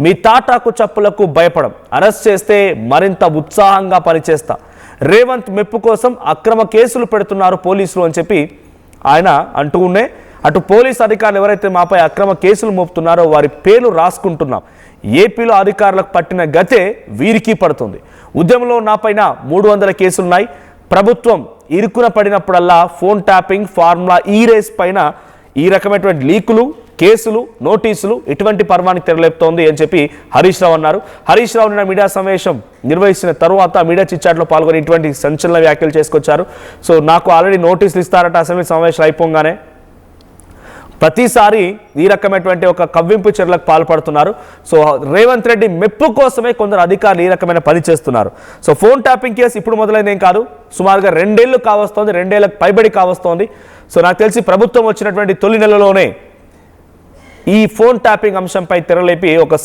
మీ తాటాకు చప్పులకు భయపడం, అరెస్ట్ చేస్తే మరింత ఉత్సాహంగా పనిచేస్తా, రేవంత్ మెప్పు కోసం అక్రమ కేసులు పెడుతున్నారు పోలీసులు అని చెప్పి ఆయన అంటూ ఉండే అటు పోలీస్ అధికారులు ఎవరైతే మాపై అక్రమ కేసులు మోపుతున్నారో వారి పేర్లు రాసుకుంటున్నాం. ఏపీలో అధికారులకు పట్టిన గతే వీరికి పడుతుంది. ఉద్యమంలో నాపైన 300 కేసులున్నాయి. ప్రభుత్వం ఇరుకున పడినప్పుడల్లా ఫోన్ ట్యాపింగ్, ఫార్ములా ఈ రేస్ పైన ఈ రకమైనటువంటి లీకులు, కేసులు, నోటీసులు ఇటువంటి పర్వానికి తెరలేపుతోంది అని చెప్పి హరీష్ రావు అన్నారు. హరీష్ రావు నిన్న మీడియా సమావేశం నిర్వహించిన తర్వాత మీడియా చిట్చాట్లో పాల్గొని ఇటువంటి సంచలన వ్యాఖ్యలు చేసుకొచ్చారు. సో నాకు ఆల్రెడీ నోటీసులు ఇస్తారట అసెంబ్లీ సమావేశాలు అయిపోగానే. ప్రతిసారి ఈ రకమైనటువంటి ఒక కవ్వింపు చర్యలకు పాల్పడుతున్నారు. సో రేవంత్ రెడ్డి మెప్పు కోసమే కొందరు అధికారులు ఈ రకమైన పని చేస్తున్నారు. సో ఫోన్ ట్యాపింగ్ కేసు ఇప్పుడు మొదలైందేం కాదు, సుమారుగా 2 ఏళ్ళు కావస్తోంది, 2 ఏళ్ళకు పైబడి కావస్తోంది. సో నాకు తెలిసి ప్రభుత్వం వచ్చినటువంటి తొలి నెలలోనే ఈ ఫోన్ ట్యాపింగ్ అంశంపై తెరలేపి ఒక